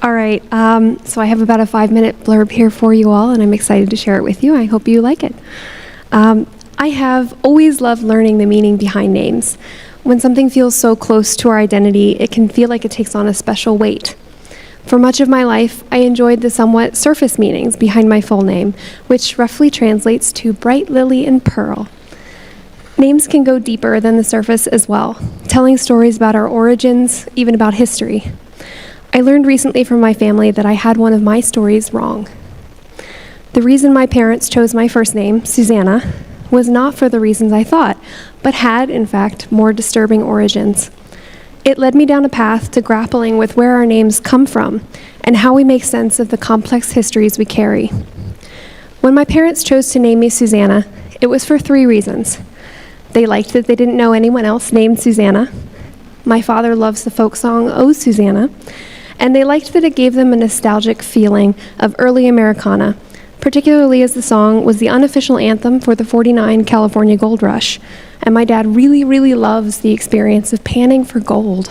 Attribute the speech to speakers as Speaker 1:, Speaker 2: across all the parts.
Speaker 1: All right, so I have about a 5-minute blurb here for you all, and I'm excited to share it with you. I hope you like it. I have always loved learning the meaning behind names. When something feels so close to our identity, it can feel like it takes on a special weight. For much of my life, I enjoyed the somewhat surface meanings behind my full name, which roughly translates to bright lily and pearl. Names can go deeper than the surface as well, telling stories about our origins, even about history. I learned recently from my family that I had one of my stories wrong. The reason my parents chose my first name, Susannah, was not for the reasons I thought, but had, in fact, more disturbing origins. It led me down a path to grappling with where our names come from and how we make sense of the complex histories we carry. When my parents chose to name me Susannah, it was for 3 reasons. They liked that they didn't know anyone else named Susannah. My father loves the folk song, "Oh, Susannah," and they liked that it gave them a nostalgic feeling of early Americana, particularly as the song was the unofficial anthem for the '49 California Gold Rush, and my dad really, really loves the experience of panning for gold.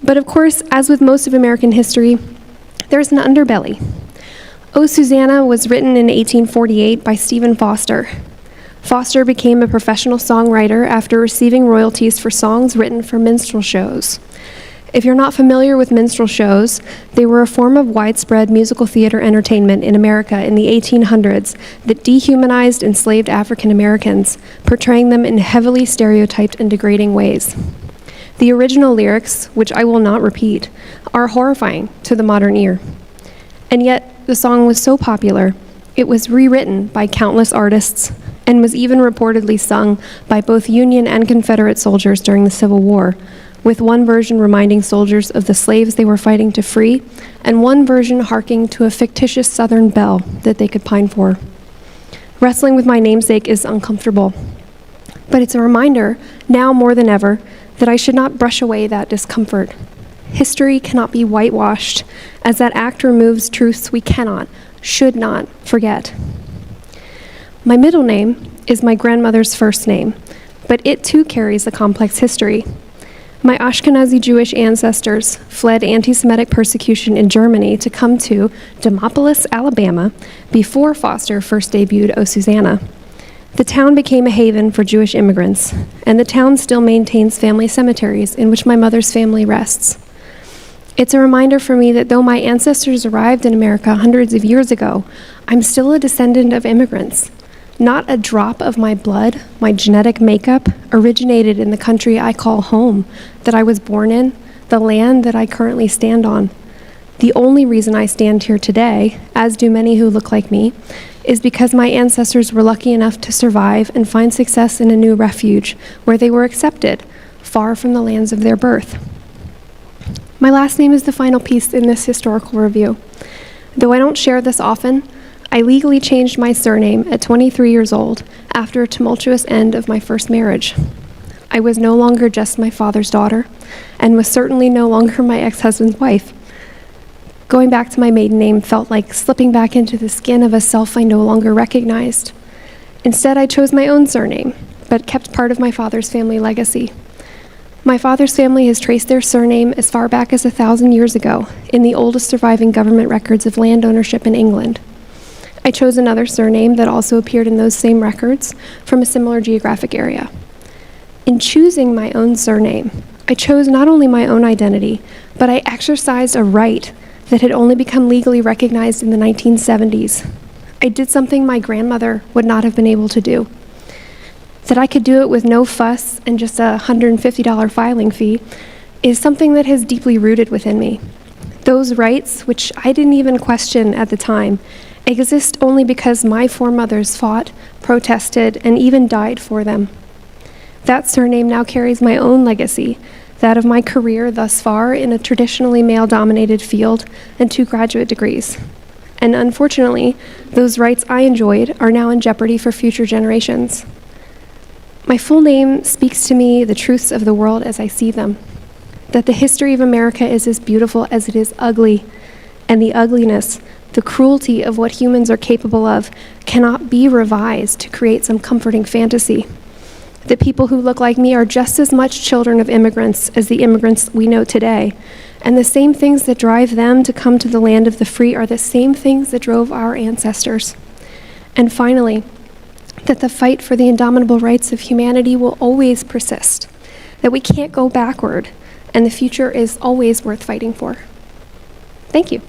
Speaker 1: But of course, as with most of American history, there's an underbelly. "Oh, Susannah" was written in 1848 by Stephen Foster. Foster became a professional songwriter after receiving royalties for songs written for minstrel shows. If you're not familiar with minstrel shows, they were a form of widespread musical theater entertainment in America in the 1800s that dehumanized enslaved African Americans, portraying them in heavily stereotyped and degrading ways. The original lyrics, which I will not repeat, are horrifying to the modern ear. And yet, the song was so popular, it was rewritten by countless artists and was even reportedly sung by both Union and Confederate soldiers during the Civil War, with one version reminding soldiers of the slaves they were fighting to free, and one version harking to a fictitious Southern belle that they could pine for. Wrestling with my namesake is uncomfortable, but it's a reminder, now more than ever, that I should not brush away that discomfort. History cannot be whitewashed, as that act removes truths we cannot, should not forget. My middle name is my grandmother's first name, but it too carries a complex history. My Ashkenazi Jewish ancestors fled anti-Semitic persecution in Germany to come to Demopolis, Alabama, before Foster first debuted "O Susannah." The town became a haven for Jewish immigrants, and the town still maintains family cemeteries in which my mother's family rests. It's a reminder for me that though my ancestors arrived in America hundreds of years ago, I'm still a descendant of immigrants. Not a drop of my blood, my genetic makeup, originated in the country I call home, that I was born in, the land that I currently stand on. The only reason I stand here today, as do many who look like me, is because my ancestors were lucky enough to survive and find success in a new refuge where they were accepted, far from the lands of their birth. My last name is the final piece in this historical review. Though I don't share this often, I legally changed my surname at 23 years old after a tumultuous end of my first marriage. I was no longer just my father's daughter, and was certainly no longer my ex-husband's wife. Going back to my maiden name felt like slipping back into the skin of a self I no longer recognized. Instead, I chose my own surname, but kept part of my father's family legacy. My father's family has traced their surname as far back as 1,000 years ago in the oldest surviving government records of land ownership in England. I chose another surname that also appeared in those same records from a similar geographic area. In choosing my own surname, I chose not only my own identity, but I exercised a right that had only become legally recognized in the 1970s. I did something my grandmother would not have been able to do. That I could do it with no fuss and just a $150 filing fee is something that has deeply rooted within me. Those rights, which I didn't even question at the time, exist only because my foremothers fought, protested, and even died for them. That surname now carries my own legacy, that of my career thus far in a traditionally male-dominated field and 2 graduate degrees. And unfortunately, those rights I enjoyed are now in jeopardy for future generations. My full name speaks to me the truths of the world as I see them, that the history of America is as beautiful as it is ugly, and the ugliness, the cruelty of what humans are capable of, cannot be revised to create some comforting fantasy. The people who look like me are just as much children of immigrants as the immigrants we know today, And the same things that drive them to come to the land of the free are the same things that drove our ancestors. And finally, that the fight for the indomitable rights of humanity will always persist, that we can't go backward, and the future is always worth fighting for. Thank you.